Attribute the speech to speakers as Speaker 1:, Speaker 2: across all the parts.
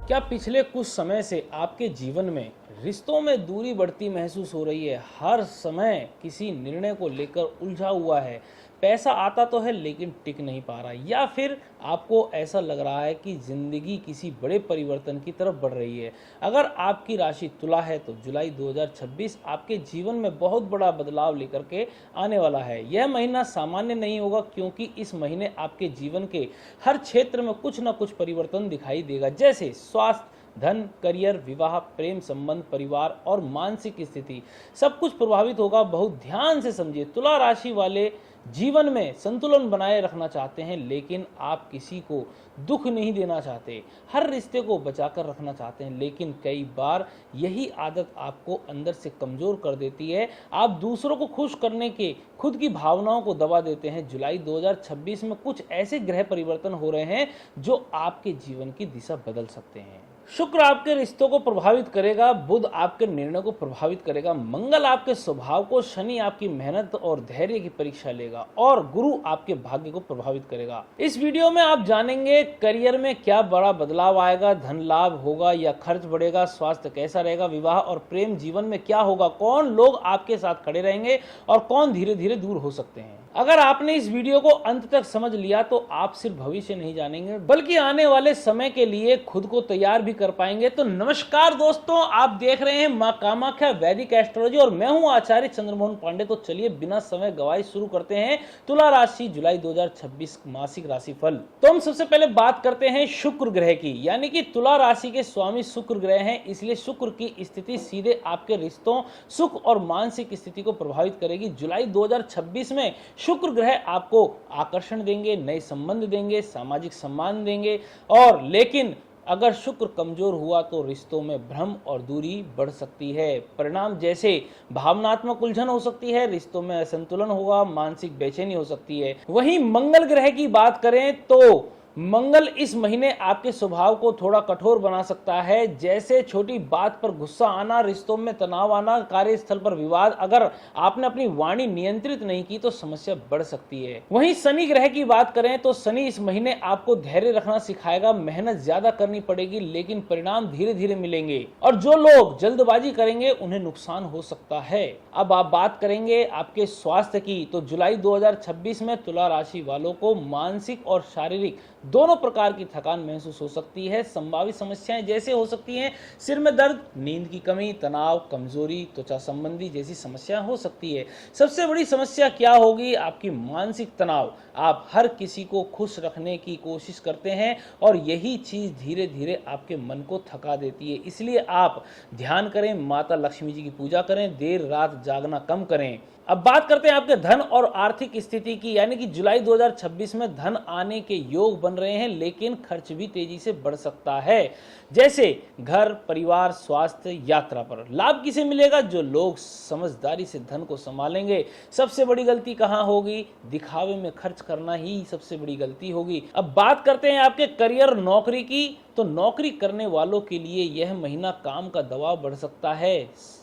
Speaker 1: क्या पिछले कुछ समय से आपके जीवन में रिश्तों में दूरी बढ़ती महसूस हो रही है? हर समय किसी निर्णय को लेकर उलझा हुआ है। पैसा आता तो है लेकिन टिक नहीं पा रहा, या फिर आपको ऐसा लग रहा है कि ज़िंदगी किसी बड़े परिवर्तन की तरफ बढ़ रही है। अगर आपकी राशि तुला है तो जुलाई 2026 आपके जीवन में बहुत बड़ा बदलाव लेकर के आने वाला है। यह महीना सामान्य नहीं होगा, क्योंकि इस महीने आपके जीवन के हर क्षेत्र में कुछ न कुछ परिवर्तन दिखाई देगा, जैसे स्वास्थ्य, धन, करियर, विवाह, प्रेम संबंध, परिवार और मानसिक स्थिति। सब कुछ प्रभावित होगा। बहुत ध्यान से समझिए। तुला राशि वाले जीवन में संतुलन बनाए रखना चाहते हैं, लेकिन आप किसी को दुख नहीं देना चाहते। हर रिश्ते को बचाकर रखना चाहते हैं, लेकिन कई बार यही आदत आपको अंदर से कमजोर कर देती है। आप दूसरों को खुश करने के खुद की भावनाओं को दबा देते हैं। जुलाई 2026 में कुछ ऐसे ग्रह परिवर्तन हो रहे हैं जो आपके जीवन की दिशा बदल सकते हैं। शुक्र आपके रिश्तों को प्रभावित करेगा, बुध आपके निर्णय को प्रभावित करेगा, मंगल आपके स्वभाव को, शनि आपकी मेहनत और धैर्य की परीक्षा लेगा और गुरु आपके भाग्य को प्रभावित करेगा। इस वीडियो में आप जानेंगे करियर में क्या बड़ा बदलाव आएगा, धन लाभ होगा या खर्च बढ़ेगा, स्वास्थ्य कैसा रहेगा, विवाह और प्रेम जीवन में क्या होगा, कौन लोग आपके साथ खड़े रहेंगे और कौन धीरे धीरे दूर हो सकते हैं। अगर आपने इस वीडियो को अंत तक समझ लिया तो आप सिर्फ भविष्य नहीं जानेंगे बल्कि आने वाले समय के लिए खुद को तैयार भी कर पाएंगे। तो नमस्कार दोस्तों, आप देख रहे हैं मां कामाख्या वैदिक एस्ट्रोलॉजी और मैं हूं आचार्य चंद्रमोहन पांडे। तो चलिए बिना समय गवाए शुरू करते हैं तुला राशि जुलाई 2026 मासिक राशिफल। तो हम सबसे पहले बात करते हैं शुक्र ग्रह की, यानी कि तुला राशि के स्वामी शुक्र ग्रह हैं, इसलिए शुक्र की स्थिति सीधे आपके रिश्तों, सुख और मानसिक स्थिति को प्रभावित करेगी। जुलाई 2026 में शुक्र ग्रह आपको आकर्षण देंगे, नए संबंध देंगे, सामाजिक सम्मान देंगे, और लेकिन अगर शुक्र कमजोर हुआ तो रिश्तों में भ्रम और दूरी बढ़ सकती है। परिणाम जैसे भावनात्मक उलझन हो सकती है, रिश्तों में असंतुलन होगा, मानसिक बेचैनी हो सकती है। वहीं मंगल ग्रह की बात करें तो मंगल इस महीने आपके स्वभाव को थोड़ा कठोर बना सकता है, जैसे छोटी बात पर गुस्सा आना, रिश्तों में तनाव आना, कार्यस्थल पर विवाद। अगर आपने अपनी वाणी नियंत्रित नहीं की तो समस्या बढ़ सकती है। वहीं शनि ग्रह की बात करें तो शनि इस महीने आपको धैर्य रखना सिखाएगा। मेहनत ज्यादा करनी पड़ेगी लेकिन परिणाम धीरे धीरे मिलेंगे, और जो लोग जल्दबाजी करेंगे उन्हें नुकसान हो सकता है। अब आप बात करेंगे आपके स्वास्थ्य की, तो जुलाई 2026 में तुला राशि वालों को मानसिक और शारीरिक दोनों प्रकार की थकान महसूस हो सकती है। संभावित समस्याएं जैसे हो सकती हैं सिर में दर्द, नींद की कमी, तनाव, कमजोरी, त्वचा संबंधी जैसी समस्या हो सकती है। सबसे बड़ी समस्या क्या होगी? आपकी मानसिक तनाव। आप हर किसी को खुश रखने की कोशिश करते हैं और यही चीज धीरे धीरे आपके मन को थका देती है। इसलिए आप ध्यान करें, माता लक्ष्मी जी की पूजा करें, देर रात जागना कम करें। अब बात करते हैं आपके धन और आर्थिक स्थिति की, यानी कि जुलाई 2026 में धन आने के योग बन रहे हैं लेकिन खर्च भी तेजी से बढ़ सकता है, जैसे घर, परिवार, स्वास्थ्य, यात्रा पर। लाभ किसे मिलेगा? जो लोग समझदारी से धन को संभालेंगे। सबसे बड़ी गलती कहां होगी? दिखावे में खर्च करना ही सबसे बड़ी गलती होगी। अब बात करते हैं आपके करियर, नौकरी की, तो नौकरी करने वालों के लिए यह महीना काम का दबाव बढ़ सकता है।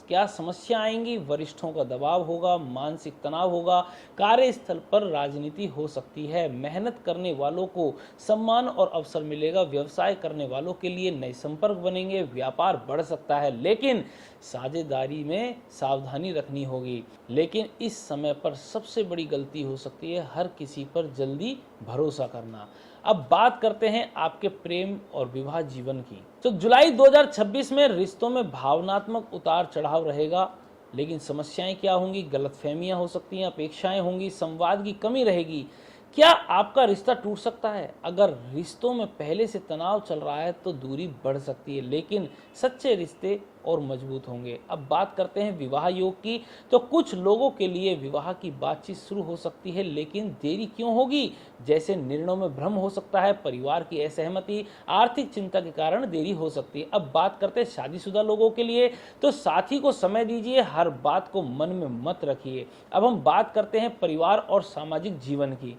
Speaker 1: क्या समस्या आएंगी? वरिष्ठों का दबाव होगा, मानसिक तनाव होगा, कार्यस्थल पर राजनीति हो सकती है। मेहनत करने वालों को सम्मान और अवसर मिलेगा। व्यवसाय करने वालों के लिए नए संपर्क बनेंगे। व्यापार बढ़ सकता है लेकिन साझेदारी में सावधानी रखनी होगी। लेकिन इस समय पर सबसे बड़ी गलती हो सकती है हर किसी पर जल्दी भरोसा करना। अब बात करते हैं आपके प्रेम और विवाह जीवन की। तो जुलाई 2026 में रिश्तों में भावनात्मक उतार चढ़ाव रहेगा, लेकिन समस्याएं क्या होंगी? गलतफहमियां हो सकती हैं, अपेक्षाएं होंगी, संवाद की कमी रहेगी। क्या आपका रिश्ता टूट सकता है? अगर रिश्तों में पहले से तनाव चल रहा है तो दूरी बढ़ सकती है, लेकिन सच्चे रिश्ते और मजबूत होंगे। अब बात करते हैं विवाह योग की, तो कुछ लोगों के लिए विवाह की बातचीत शुरू हो सकती है, लेकिन देरी क्यों होगी? जैसे निर्णयों में भ्रम हो सकता है, परिवार की असहमति, आर्थिक चिंता के कारण देरी हो सकती है। अब बात करते हैं शादीशुदा लोगों के लिए, तो साथी को समय दीजिए, हर बात को मन में मत रखिए। अब हम बात करते हैं परिवार और सामाजिक जीवन की,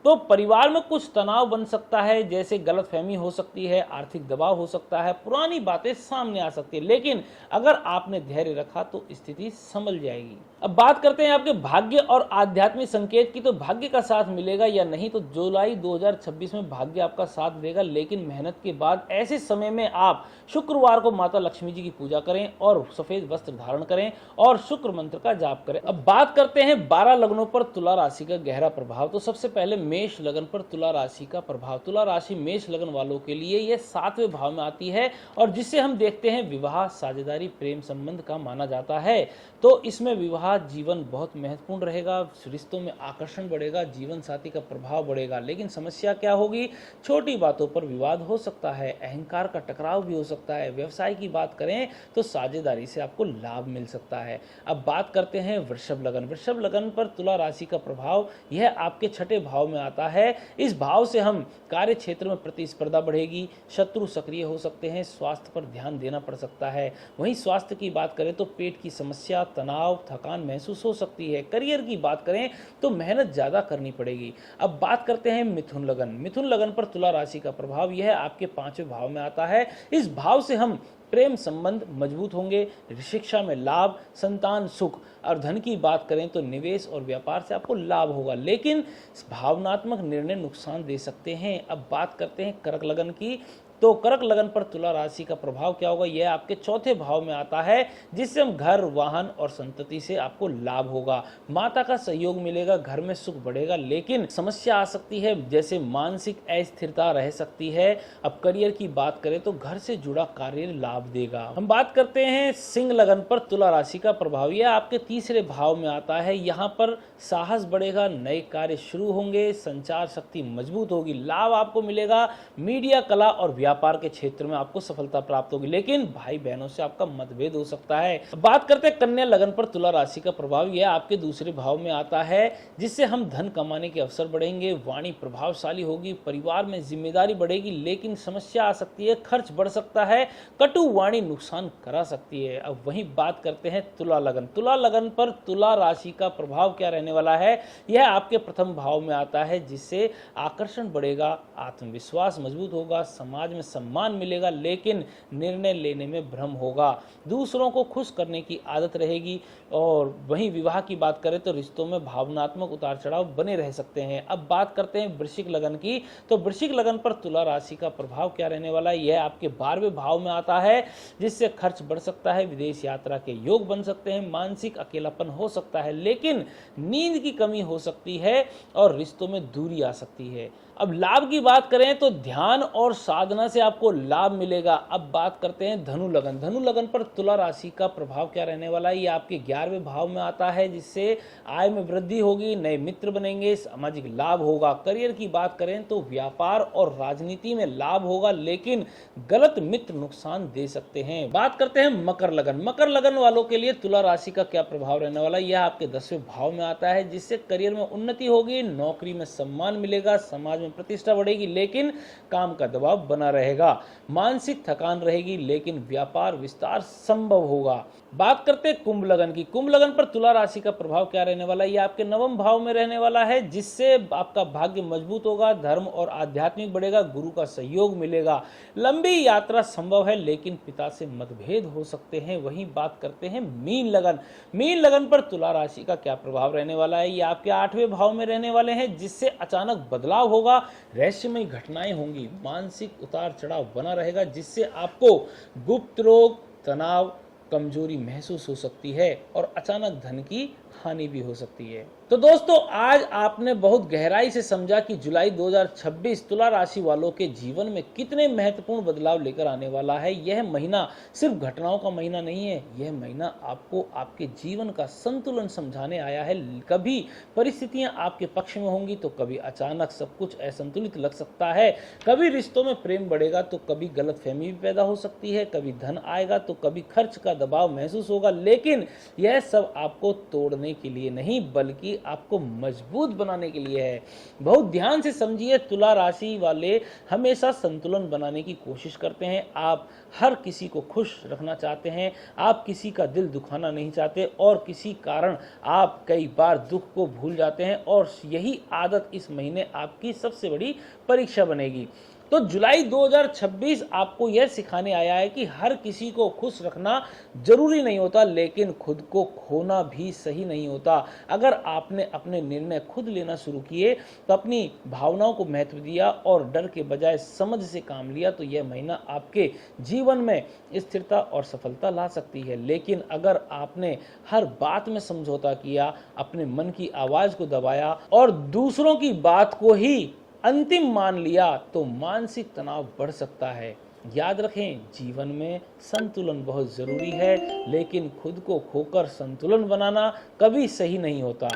Speaker 1: तो परिवार में कुछ तनाव बन सकता है, जैसे गलतफहमी हो सकती है, आर्थिक दबाव हो सकता है, पुरानी बातें सामने आ सकती है, लेकिन अगर आपने धैर्य रखा तो स्थिति संभल जाएगी। अब बात करते हैं आपके भाग्य और आध्यात्मिक संकेत की। तो भाग्य का साथ मिलेगा या नहीं, तो जुलाई 2026 में भाग्य आपका साथ देगा, लेकिन मेहनत के बाद ऐसे समय में आप शुक्रवार को माता लक्ष्मी जी की पूजा करें और सफेद वस्त्र धारण करें और शुक्र मंत्र का जाप करें। अब बात करते हैं 12 लग्नों पर तुला राशि का गहरा प्रभाव। तो सबसे पहले मेष लगन पर तुला राशि का प्रभाव। तुला राशि मेष लगन वालों के लिए यह 7वें भाव में आती है और जिसे हम देखते हैं विवाह, साझेदारी, प्रेम संबंध का माना जाता है। तो इसमें विवाह जीवन बहुत महत्वपूर्ण रहेगा, रिश्तों में आकर्षण बढ़ेगा, जीवन साथी का प्रभाव बढ़ेगा। लेकिन समस्या क्या होगी, छोटी बातों पर विवाद हो सकता है, अहंकार का टकराव भी हो सकता है। व्यवसाय की बात करें तो साझेदारी से आपको लाभ मिल सकता है। अब बात करते हैं वृषभ लगन। वृषभ लगन पर तुला राशि का प्रभाव यह आपके 6ठे भाव में आता है। इस भाव से हम कार्य क्षेत्र में प्रतिस्पर्धा बढ़ेगी, शत्रु सक्रिय हो सकते हैं, स्वास्थ्य पर ध्यान देना पड़ सकता है। वहीं स्वास्थ्य की बात करें तो पेट की समस्या, तनाव, थकान महसूस हो सकती है। करियर की बात करें तो मेहनत ज्यादा करनी पड़ेगी। अब बात करते हैं मिथुन लगन। मिथुन लगन पर तुला राशि का प्रभाव यह आपके 5वें भाव में आता है। इस भाव से हम प्रेम संबंध मजबूत होंगे, शिक्षा में लाभ, संतान सुख। और धन की बात करें तो निवेश और व्यापार से आपको लाभ होगा, लेकिन भावनात्मक निर्णय नुकसान दे सकते हैं। अब बात करते हैं कर्क लगन की। तो कर्क लगन पर तुला राशि का प्रभाव क्या होगा, यह आपके 4थे भाव में आता है, जिससे हम घर, वाहन और संतति से आपको लाभ होगा। माता का सहयोग मिलेगा, घर में सुख बढ़ेगा, लेकिन समस्या आ सकती है, जैसे मानसिक अस्थिरता रह सकती है। अब करियर की बात करें तो घर से जुड़ा कार्य लाभ देगा। हम बात करते हैं सिंह लगन पर तुला राशि का प्रभाव। यह आपके 3रे भाव में आता है। यहाँ पर साहस बढ़ेगा, नए कार्य शुरू होंगे, संचार शक्ति मजबूत होगी, लाभ आपको मिलेगा। मीडिया, कला और व्यापार के क्षेत्र में आपको सफलता प्राप्त होगी, लेकिन भाई बहनों से आपका मतभेद हो सकता है। बात करते हैं कन्या लगन पर तुला राशि का प्रभाव। यह आपके 2रे भाव में आता है, जिससे हम धन कमाने के अवसर बढ़ेंगे, वाणी प्रभावशाली होगी, परिवार में जिम्मेदारी बढ़ेगी, लेकिन समस्या आ सकती है, खर्च बढ़ सकता है, कटु वाणी नुकसान करा सकती है। अब वहीं बात करते हैं तुला लगन। तुला लगन पर तुला राशि का प्रभाव क्या रहने वाला है, यह आपके 1म भाव में आता है, जिससे आकर्षण बढ़ेगा, आत्मविश्वास मजबूत होगा, समाज में सम्मान मिलेगा, लेकिन निर्णय लेने में भ्रम होगा, दूसरों को खुश करने की आदत रहेगी। और वहीं विवाह की बात करें तो रिश्तों में भावनात्मक उतार चढ़ाव बने रह सकते हैं। अब बात करते हैं वृश्चिक लगन की। तो वृश्चिक लगन पर तुला राशि का प्रभाव क्या रहने वाला है, यह आपके 12वें भाव में आता है, जिससे खर्च बढ़ सकता है, विदेश यात्रा के योग बन सकते हैं, मानसिक अकेलापन हो सकता है, लेकिन नींद की कमी हो सकती है और रिश्तों में दूरी आ सकती है। अब लाभ की बात करें तो ध्यान और साधना से आपको लाभ मिलेगा। अब बात करते हैं धनु लगन। धनु लगन पर तुला राशि का प्रभाव क्या रहने वाला है, ये आपके 11वें भाव में आता है, जिससे आय में वृद्धि होगी, नए मित्र बनेंगे, सामाजिक लाभ होगा। करियर की बात करें तो व्यापार और राजनीति में लाभ होगा, लेकिन गलत मित्र नुकसान दे सकते हैं। बात करते हैं मकर लगन। मकर लगन वालों के लिए तुला राशि का क्या प्रभाव रहने वाला है, यह आपके 10वें भाव में आता है, जिससे करियर में उन्नति होगी, नौकरी में सम्मान मिलेगा, समाज प्रतिष्ठा बढ़ेगी, लेकिन काम का दबाव बना रहेगा, मानसिक थकान रहेगी, लेकिन व्यापार विस्तार संभव होगा। बात करते हैं कुंभ लगन की। कुंभ लगन पर तुला राशि का प्रभाव क्या रहने वाला है, यह आपके 9वें भाव में रहने वाला है, जिससे आपका भाग्य मजबूत होगा, धर्म और आध्यात्मिक बढ़ेगा, गुरु का सहयोग मिलेगा, लंबी यात्रा संभव है, लेकिन पिता से मतभेद हो सकते हैं। वहीं बात करते हैं मीन लगन। मीन लगन पर तुला राशि का क्या प्रभाव रहने वाला है, यह आपके 8वें भाव में रहने वाले हैं, जिससे अचानक बदलाव होगा, रहस्यमय घटनाएं होंगी, मानसिक उतार चढ़ाव बना रहेगा, जिससे आपको गुप्त रोग, तनाव, कमजोरी महसूस हो सकती है और अचानक धन की हानि भी हो सकती है। तो दोस्तों, आज आपने बहुत गहराई से समझा कि जुलाई 2026 तुला राशि वालों के जीवन में कितने महत्वपूर्ण बदलाव लेकर आने वाला है। यह महीना सिर्फ घटनाओं का महीना नहीं है, यह महीना आपको आपके जीवन का संतुलन समझाने आया है। कभी परिस्थितियां आपके पक्ष में होंगी तो कभी अचानक सब कुछ असंतुलित लग सकता है, कभी रिश्तों में प्रेम बढ़ेगा तो कभी गलतफहमी भी पैदा हो सकती है, कभी धन आएगा तो कभी खर्च का दबाव महसूस होगा, लेकिन यह सब आपको तोड़ने के लिए नहीं बल्कि आपको मजबूत बनाने के लिए है। बहुत ध्यान से समझिए, तुला राशि वाले हमेशा संतुलन बनाने की कोशिश करते हैं। आप हर किसी को खुश रखना चाहते हैं, आप किसी का दिल दुखाना नहीं चाहते और किसी कारण आप कई बार दुख को भूल जाते हैं और यही आदत इस महीने आपकी सबसे बड़ी परीक्षा बनेगी। तो जुलाई 2026 आपको यह सिखाने आया है कि हर किसी को खुश रखना जरूरी नहीं होता, लेकिन खुद को खोना भी सही नहीं होता। अगर आपने अपने निर्णय खुद लेना शुरू किए, तो अपनी भावनाओं को महत्व दिया और डर के बजाय समझ से काम लिया, तो यह महीना आपके जीवन में स्थिरता और सफलता ला सकती है। लेकिन अगर आपने हर बात में समझौता किया, अपने मन की आवाज को दबाया और दूसरों की बात को ही अंतिम मान लिया, तो मानसिक तनाव बढ़ सकता है। याद रखें, जीवन में संतुलन बहुत जरूरी है, लेकिन खुद को खोकर संतुलन बनाना कभी सही नहीं होता।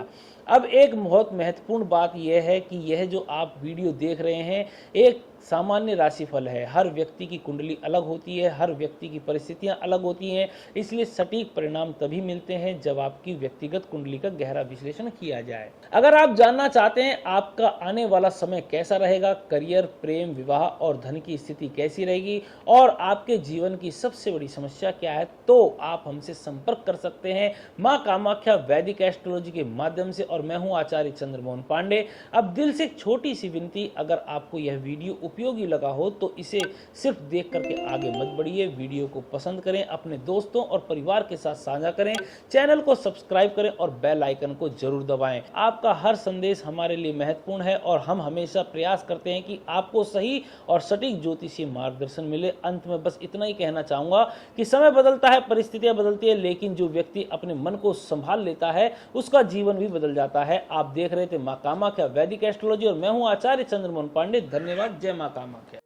Speaker 1: अब एक बहुत महत्वपूर्ण बात यह है कि यह जो आप वीडियो देख रहे हैं एक सामान्य राशिफल है। हर व्यक्ति की कुंडली अलग होती है, हर व्यक्ति की परिस्थितियां अलग होती हैं, इसलिए सटीक परिणाम तभी मिलते हैं जब आपकी व्यक्तिगत कुंडली का गहरा विश्लेषण किया जाए। अगर आप जानना चाहते हैं आपका आने वाला समय कैसा रहेगा, करियर, प्रेम, विवाह और धन की स्थिति कैसी रहेगी और आपके जीवन की सबसे बड़ी समस्या क्या है, तो आप हमसे संपर्क कर सकते हैं मां कामाख्या वैदिक एस्ट्रोलॉजी के माध्यम से। और मैं हूं आचार्य चंद्रमोहन पांडे। अब दिल से एक छोटी सी विनती, अगर आपको यह वीडियो उपयोगी लगा हो तो इसे सिर्फ देख करके आगे मत बढ़िए। वीडियो को पसंद करें, अपने दोस्तों और परिवार के साथ साझा करें, चैनल को सब्सक्राइब करें और बेल आइकन को जरूर दबाएं। आपका हर संदेश हमारे लिए महत्वपूर्ण है और हम हमेशा प्रयास करते हैं कि आपको सही और सटीक ज्योतिषीय मार्गदर्शन मिले। अंत में बस इतना ही कहना चाहूंगा कि समय बदलता है, परिस्थितियां बदलती है, लेकिन जो व्यक्ति अपने मन को संभाल लेता है उसका जीवन भी बदल जाता है। आप देख रहे थे मां कामाख्या वैदिक एस्ट्रोलॉजी और मैं हूं आचार्य चंद्रमोहन पांडे। धन्यवाद। जय मां कामाख्या।